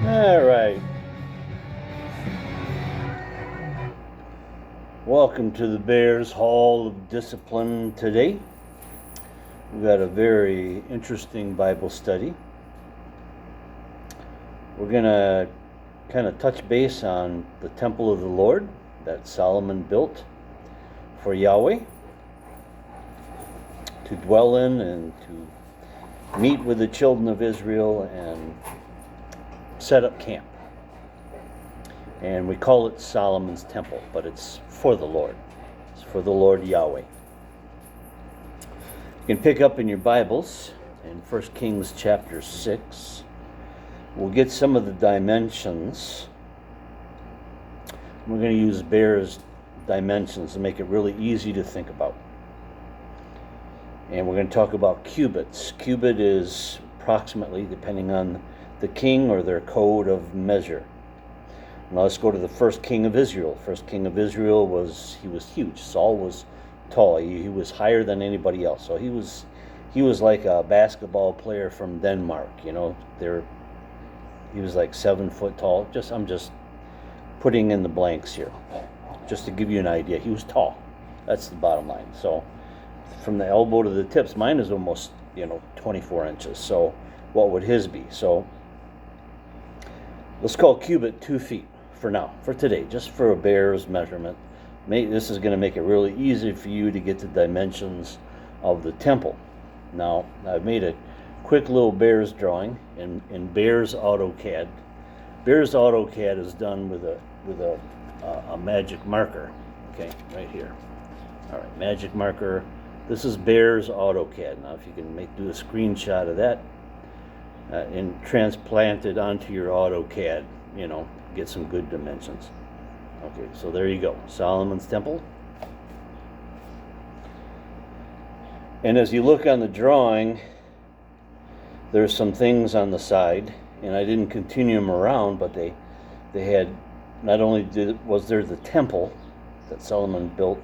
All right. Welcome to the Bears Hall of Discipline today. We've got a very interesting Bible study. We're going to kind of touch base on the temple of the Lord that Solomon built for Yahweh to dwell in and to meet with the children of Israel and set up camp. And we call it Solomon's Temple, but it's for the Lord. It's for the Lord Yahweh. You can pick up in your Bibles in 1 Kings chapter 6. We'll get some of the dimensions. We're going to use Bear's dimensions to make it really easy to think about. And we're going to talk about cubits. Cubit is approximately, depending on the king or their code of measure. Now let's go to the first king of Israel. First king of Israel was huge. Saul was tall. He was higher than anybody else. So he was like a basketball player from Denmark. You know, he was like 7 foot tall. I'm just putting in the blanks here, just to give you an idea. He was tall. That's the bottom line. So from the elbow to the tips, mine is almost 24 inches. So what would his be? So let's call cubit 2 feet. For now, for today, just for a Bear's measurement. This is going to make it really easy for you to get the dimensions of the temple. Now, I've made a quick little Bear's drawing in Bear's AutoCAD. Bear's AutoCAD is done with a magic marker. Okay, right here. All right, magic marker. This is Bear's AutoCAD. Now, if you can do a screenshot of that and transplant it onto your AutoCAD, get some good dimensions. Okay, so there you go, Solomon's Temple. And as you look on the drawing, there's some things on the side, and I didn't continue them around, but they had, not only was there the temple that Solomon built,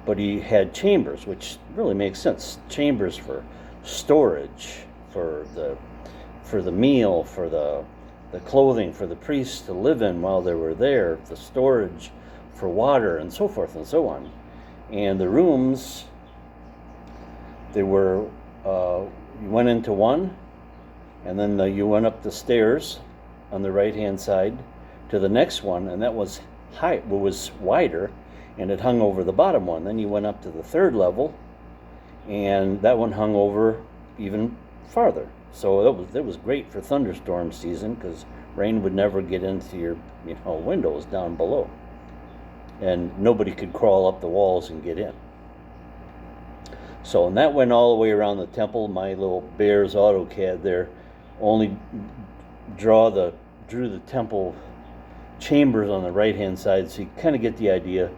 but he had chambers, which really makes sense. Chambers for storage, for the meal, for the clothing for the priests to live in while they were there, the storage for water, and so forth and so on. And the rooms, they were, you went into one, and then you went up the stairs on the right-hand side to the next one, and that was was wider, and it hung over the bottom one. Then you went up to the third level, and that one hung over even farther. So that was great for thunderstorm season, because rain would never get into your windows down below, and nobody could crawl up the walls and get in. So, and that went all the way around the temple. My little Bear's AutoCAD there only drew the temple chambers on the right hand side, so you kind of get the idea.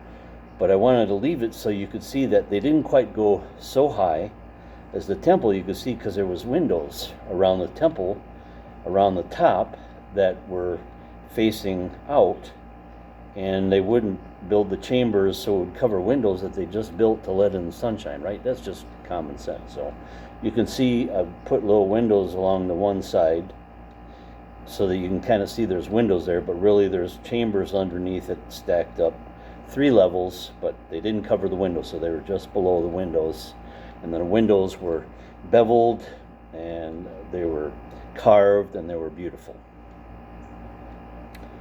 But I wanted to leave it so you could see that they didn't quite go so high as the temple. You could see, because there was windows around the temple, around the top, that were facing out, and they wouldn't build the chambers so it would cover windows that they just built to let in the sunshine, right? That's just common sense. So you can see I've put little windows along the one side so that you can kind of see there's windows there, but really there's chambers underneath it stacked up 3 levels, but they didn't cover the windows, so they were just below the windows. And the windows were beveled, and they were carved, and they were beautiful.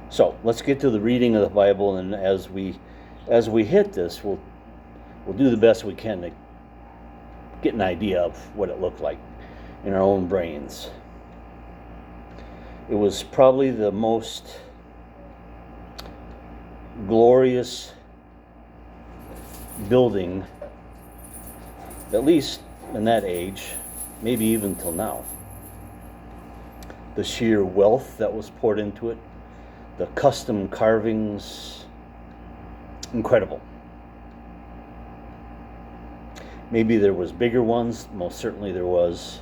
So let's get to the reading of the Bible, and as we hit this, we'll do the best we can to get an idea of what it looked like in our own brains. It was probably the most glorious building, at least in that age, maybe even till now. The sheer wealth that was poured into it, the custom carvings, incredible. Maybe there was bigger ones, most certainly there was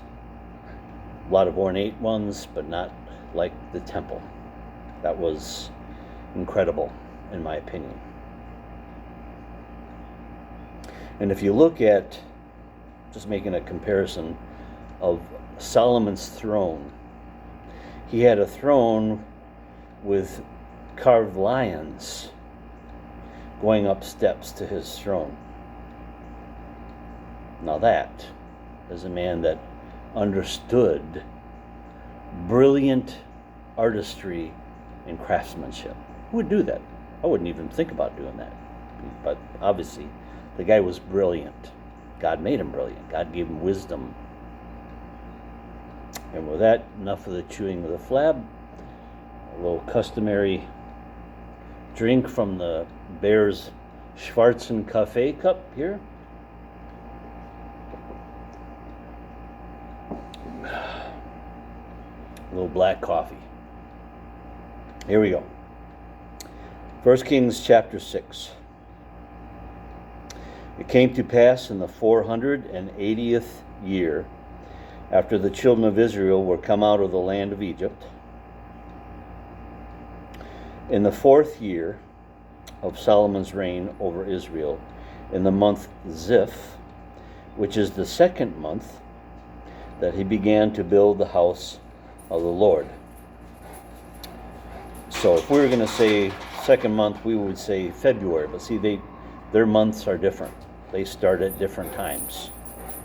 a lot of ornate ones, but not like the temple. That was incredible, in my opinion. And if you look at, just making a comparison of Solomon's throne, he had a throne with carved lions going up steps to his throne. Now that is a man that understood brilliant artistry and craftsmanship. Who would do that? I wouldn't even think about doing that. But obviously, the guy was brilliant. God made him brilliant. God gave him wisdom. And with that, enough of the chewing of the flab. A little customary drink from the Bears Schwarzen Cafe cup here. A little black coffee. Here we go. 1 Kings chapter 6. It came to pass in the 480th year, after the children of Israel were come out of the land of Egypt, in the 4th year of Solomon's reign over Israel, in the month Ziph, which is the 2nd month, that he began to build the house of the Lord. So if we were going to say 2nd month, we would say February. But see, their months are different. They start at different times.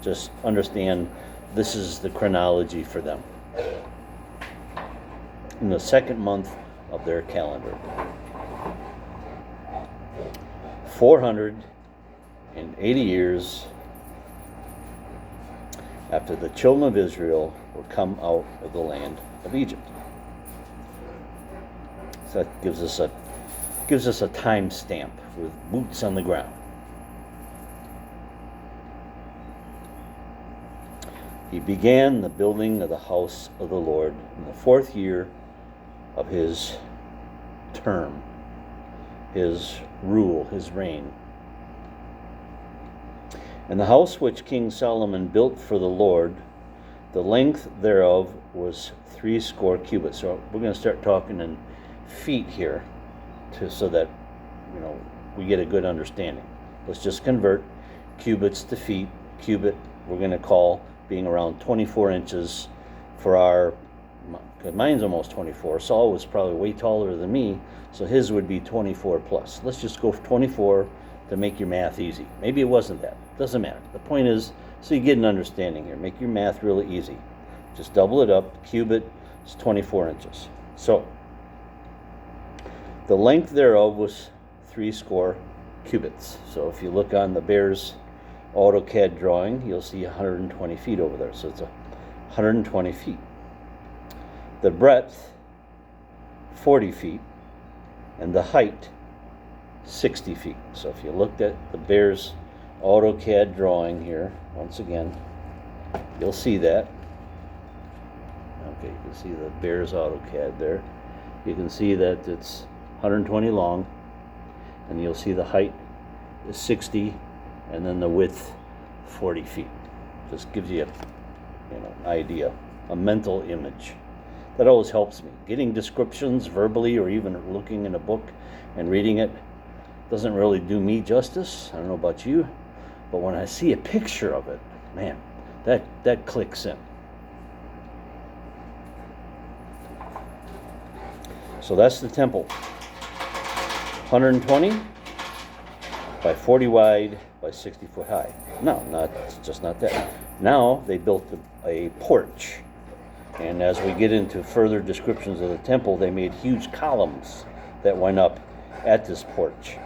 Just understand this is the chronology for them. In the 2nd month of their calendar. 480 years after the children of Israel were come out of the land of Egypt. So that gives us a time stamp with boots on the ground. He began the building of the house of the Lord in the 4th year of his term, his rule, his reign. And the house which King Solomon built for the Lord, the length thereof was 80 cubits. So we're going to start talking in feet here, so that we get a good understanding. Let's just convert cubits to feet. Cubit we're going to call being around 24 inches for our, because mine's almost 24. Saul was probably way taller than me, so his would be 24 plus. Let's just go for 24 to make your math easy. Maybe it wasn't that. Doesn't matter. The point is, so you get an understanding here. Make your math really easy. Just double it up. Cubit is 24 inches. So the length thereof was 80 cubits. So if you look on the Bears AutoCAD drawing, you'll see 120 feet over there. So it's 120 feet. The breadth, 40 feet, and the height, 60 feet. So if you looked at the Bears AutoCAD drawing here, once again, you'll see that. Okay, you can see the Bears AutoCAD there. You can see that it's 120 long, and you'll see the height is 60, and then the width 40 feet. Just gives you an idea, a mental image. That always helps me. Getting descriptions verbally or even looking in a book and reading it doesn't really do me justice. I don't know about you, but when I see a picture of it, man, that clicks in. So that's the temple. 120 by 40 wide by 60 foot high. No, not that. Now they built a porch. And as we get into further descriptions of the temple, they made huge columns that went up at this porch.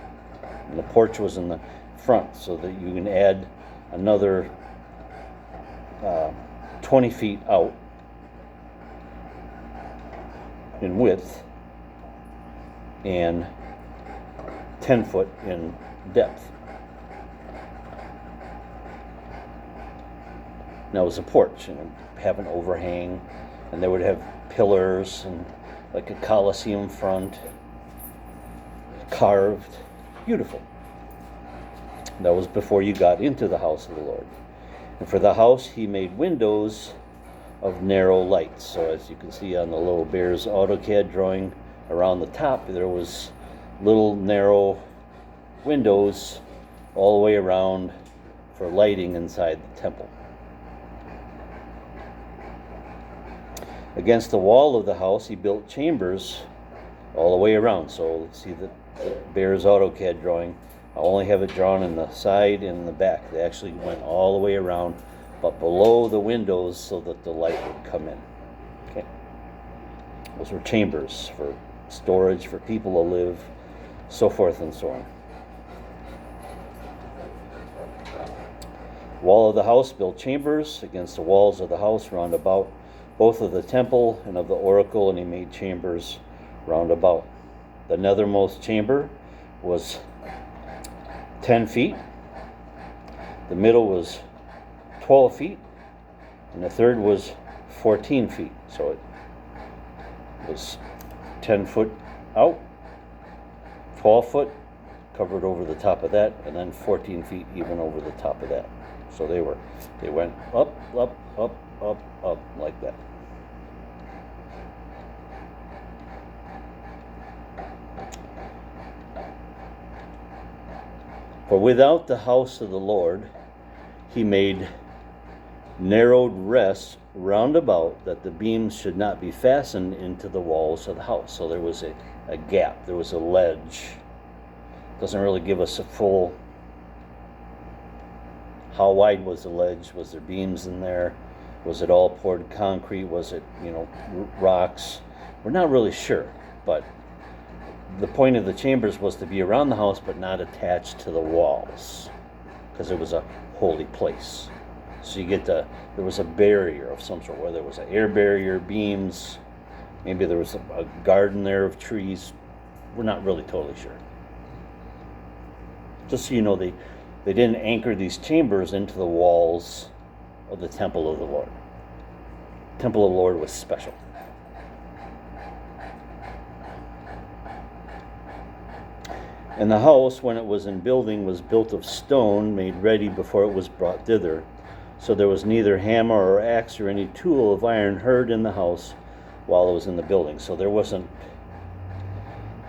And the porch was in the front, so that you can add another 20 feet out in width and 10 foot in depth. Now it was a porch, and have an overhang, and they would have pillars and like a Colosseum front, carved, beautiful. That was before you got into the house of the Lord. And for the house he made windows of narrow lights. So as you can see on the little Bears AutoCAD drawing, around the top there was little narrow windows all the way around for lighting inside the temple. Against the wall of the house he built chambers all the way around. So see the Bears AutoCAD drawing. I only have it drawn in the side and in the back. They actually went all the way around, but below the windows so that the light would come in. Okay. Those were chambers for storage, for people to live, so forth and so on. Wall of the house built chambers against the walls of the house round about, both of the temple and of the oracle, and he made chambers round about. The nethermost chamber was 10 feet. The middle was 12 feet, and the third was 14 feet. So it was 10 foot out, 12 foot covered over the top of that, and then 14 feet even over the top of that. So they went up, up, up, up, up like that. For without the house of the Lord, he made narrowed rests round about, that the beams should not be fastened into the walls of the house. So there was a gap, there was a ledge. Doesn't really give us a full, how wide was the ledge? Was there beams in there? Was it all poured concrete? Was it, rocks? We're not really sure, but the point of the chambers was to be around the house but not attached to the walls, because it was a holy place. So there was a barrier of some sort, whether it was an air barrier, beams, maybe there was a garden there of trees. We're not really totally sure. Just so you know, they didn't anchor these chambers into the walls of the temple of the Lord. The temple of the Lord was special. And the house, when it was in building, was built of stone, made ready before it was brought thither. So there was neither hammer or axe or any tool of iron heard in the house while it was in the building. So there wasn't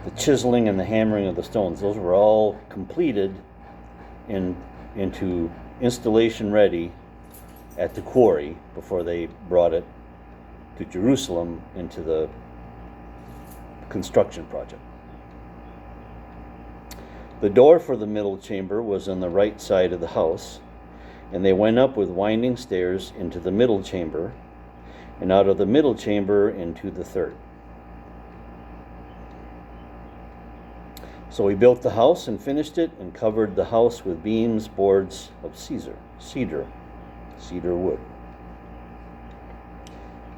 the chiseling and the hammering of the stones. Those were all completed into installation ready at the quarry before they brought it to Jerusalem into the construction project. The door for the middle chamber was on the right side of the house, and they went up with winding stairs into the middle chamber, and out of the middle chamber into the third. So he built the house and finished it, and covered the house with beams, boards of cedar wood.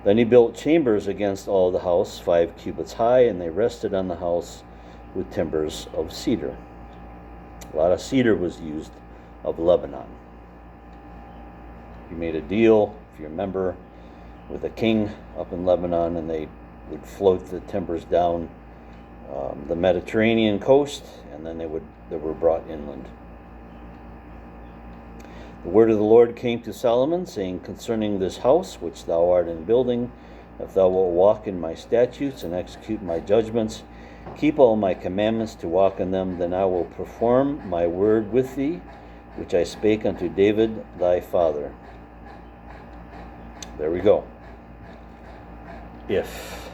Then he built chambers against all the house, 5 cubits high, and they rested on the house with timbers of cedar. A lot of cedar was used of Lebanon. He made a deal, if you remember, with a king up in Lebanon, and they would float the timbers down the Mediterranean coast, and then they were brought inland. The word of the Lord came to Solomon, saying, concerning this house which thou art in building, if thou wilt walk in my statutes and execute my judgments, keep all my commandments to walk in them, then I will perform my word with thee, which I spake unto David thy father. There we go. If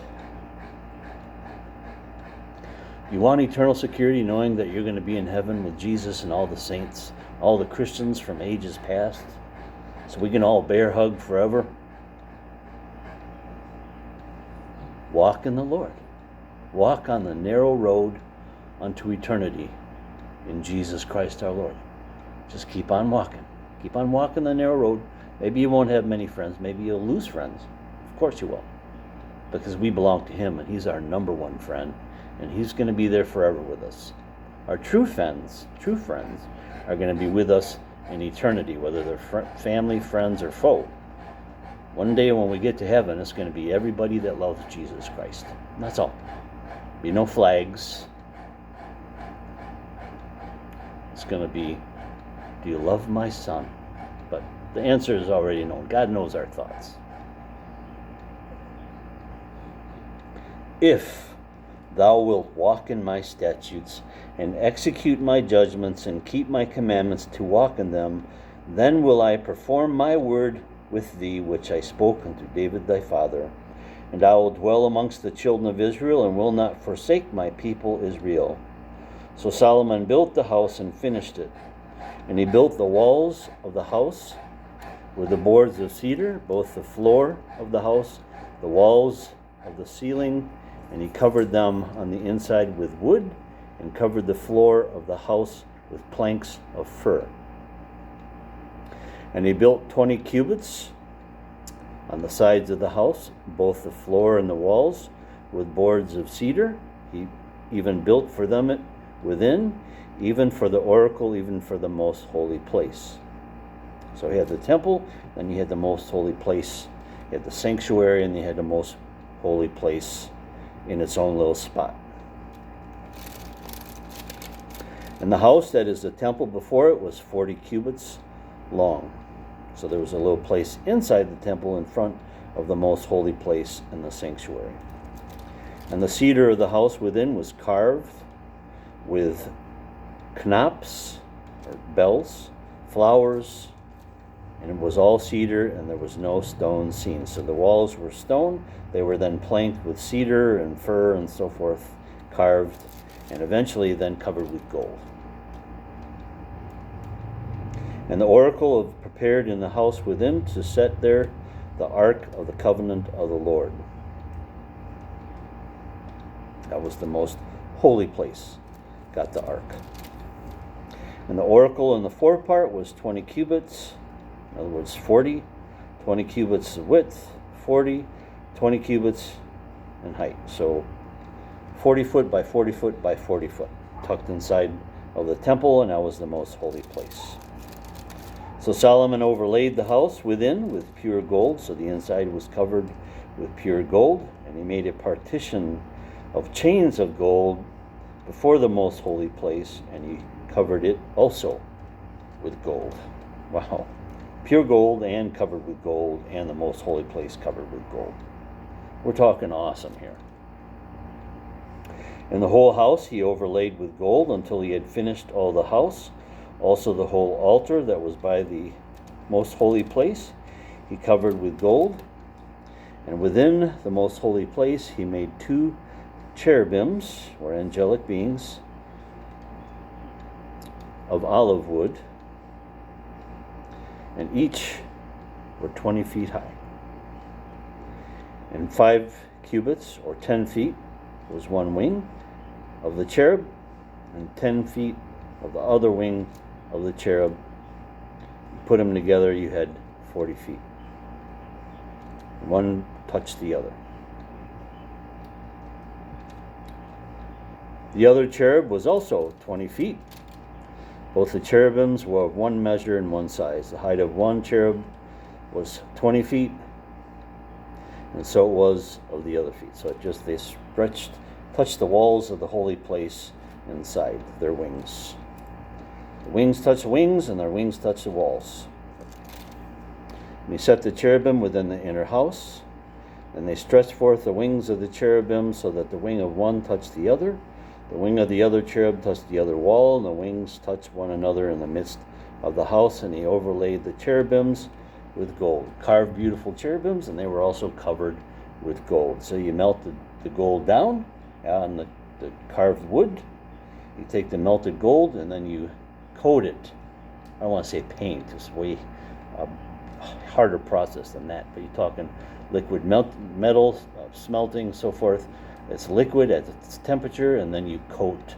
you want eternal security, knowing that you're going to be in heaven with Jesus and all the saints, all the Christians from ages past, so we can all bear hug forever, walk in the Lord. Walk on the narrow road unto eternity in Jesus Christ our Lord. Just keep on walking. Keep on walking the narrow road. Maybe you won't have many friends. Maybe you'll lose friends. Of course you will. Because we belong to him, and he's our number one friend. And he's going to be there forever with us. Our true friends are going to be with us in eternity, whether they're family, friends, or foe. One day when we get to heaven, it's going to be everybody that loves Jesus Christ. And that's all. Be no flags. It's going to be, do you love my son? But the answer is already known. God knows our thoughts. If thou wilt walk in my statutes and execute my judgments and keep my commandments to walk in them, then will I perform my word with thee, which I spoke unto David thy father. And I will dwell amongst the children of Israel, and will not forsake my people Israel. So Solomon built the house and finished it. And he built the walls of the house with the boards of cedar, both the floor of the house, the walls of the ceiling, and he covered them on the inside with wood, and covered the floor of the house with planks of fir. And he built 20 cubits on the sides of the house, both the floor and the walls, with boards of cedar. He even built for them it within, even for the oracle, even for the most holy place. So he had the temple, then you had the most holy place, you had the sanctuary, and you had the most holy place in its own little spot. And the house, that is the temple before it, was 40 cubits long. So there was a little place inside the temple in front of the most holy place in the sanctuary. And the cedar of the house within was carved with knops, or bells, flowers, and it was all cedar, and there was no stone seen. So the walls were stone. They were then planked with cedar and fir and so forth, carved, and eventually then covered with gold. And the oracle prepared in the house within to set there the ark of the covenant of the Lord. That was the most holy place, got the ark. And the oracle in the forepart was 20 cubits, in other words 40, 20 cubits of width, 40, 20 cubits in height. So 40 foot by 40 foot by 40 foot, tucked inside of the temple, and that was the most holy place. So Solomon overlaid the house within with pure gold, so the inside was covered with pure gold, and he made a partition of chains of gold before the most holy place, and he covered it also with gold. Wow. Pure gold and covered with gold, and the most holy place covered with gold. We're talking awesome here. And the whole house he overlaid with gold until he had finished all the house. Also the whole altar that was by the most holy place he covered with gold. And within the most holy place he made 2 cherubims, or angelic beings, of olive wood, and each were 20 feet high. And 5 cubits, or 10 feet, was one wing of the cherub, and 10 feet of the other wing of the cherub. You put them together, you had 40 feet. One touched the other. The other cherub was also 20 feet. Both the cherubims were of one measure and one size. The height of one cherub was 20 feet, and so it was of the other feet. So they touched the walls of the holy place inside their wings. The wings touch the wings, and their wings touch the walls. And he set the cherubim within the inner house, and they stretched forth the wings of the cherubim so that the wing of one touched the other. The wing of the other cherub touched the other wall, and the wings touched one another in the midst of the house, and he overlaid the cherubims with gold. Carved beautiful cherubims, and they were also covered with gold. So you melted the gold down on the carved wood. You take the melted gold, and then you coat it. I don't want to say paint, it's way harder process than that, but you're talking liquid metal, smelting, so forth. It's liquid at its temperature, and then you coat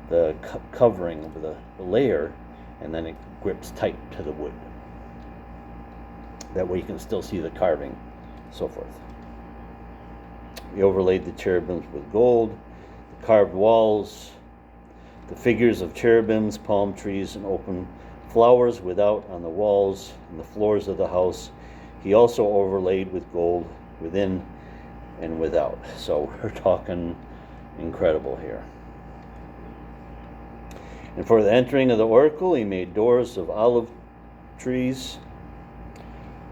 the covering of the layer, and then it grips tight to the wood. That way you can still see the carving, so forth. We overlaid the cherubims with gold, the carved walls, the figures of cherubims, palm trees, and open flowers without on the walls and the floors of the house. He also overlaid with gold within and without. So we're talking incredible here. And for the entering of the oracle, he made doors of olive trees.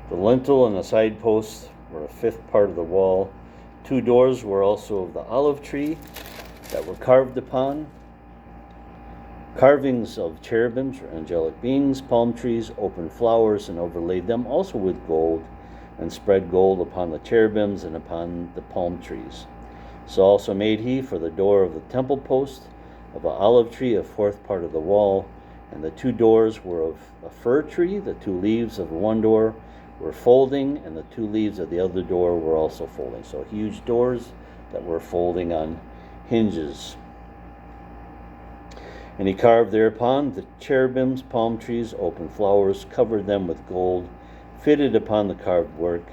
The lintel and the side posts were a fifth part of the wall. 2 doors were also of the olive tree that were carved upon. Carvings of cherubims or angelic beings, palm trees, open flowers, and overlaid them also with gold. and spread gold upon the cherubims and upon the palm trees. So also made he for the door of the temple post of an olive tree, a fourth part of the wall, and the 2 doors were of a fir tree. The 2 leaves of the one door were folding, and the 2 leaves of the other door were also folding. So huge doors that were folding on hinges. And he carved thereupon the cherubims, palm trees, open flowers, covered them with gold, fitted upon the carved work.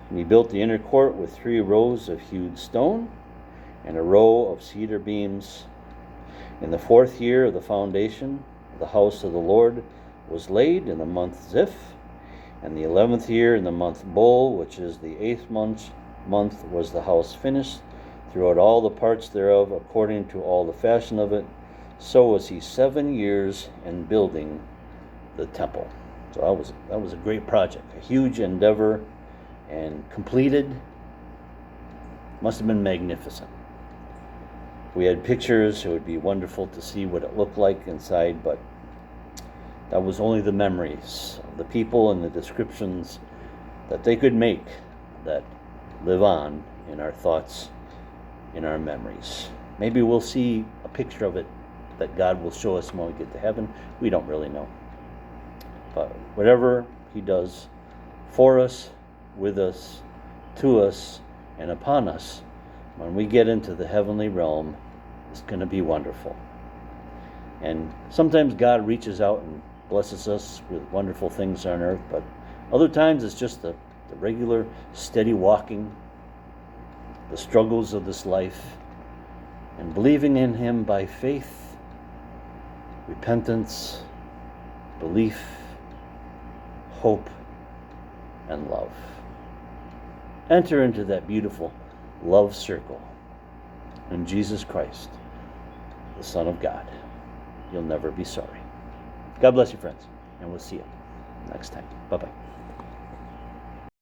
And he built the inner court with 3 rows of hewed stone, and a row of cedar beams. In the 4th year of the foundation, the house of the Lord was laid in the month Ziph, and the 11th year in the month Bul, which is the 8th month, was the house finished, throughout all the parts thereof, according to all the fashion of it. So was he 7 years in building the temple. So that was a great project, a huge endeavor, and completed. Must have been magnificent. If we had pictures, it would be wonderful to see what it looked like inside, but that was only the memories of the people and the descriptions that they could make that live on in our thoughts, in our memories. Maybe we'll see a picture of it that God will show us when we get to heaven. We don't really know. But whatever he does for us, with us, to us, and upon us, when we get into the heavenly realm, it's going to be wonderful. And sometimes God reaches out and blesses us with wonderful things on earth, but other times it's just the regular steady walking, the struggles of this life, and believing in him by faith, repentance, belief, hope, and love. Enter into that beautiful love circle in Jesus Christ, the Son of God. You'll never be sorry. God bless you, friends, and we'll see you next time. Bye-bye.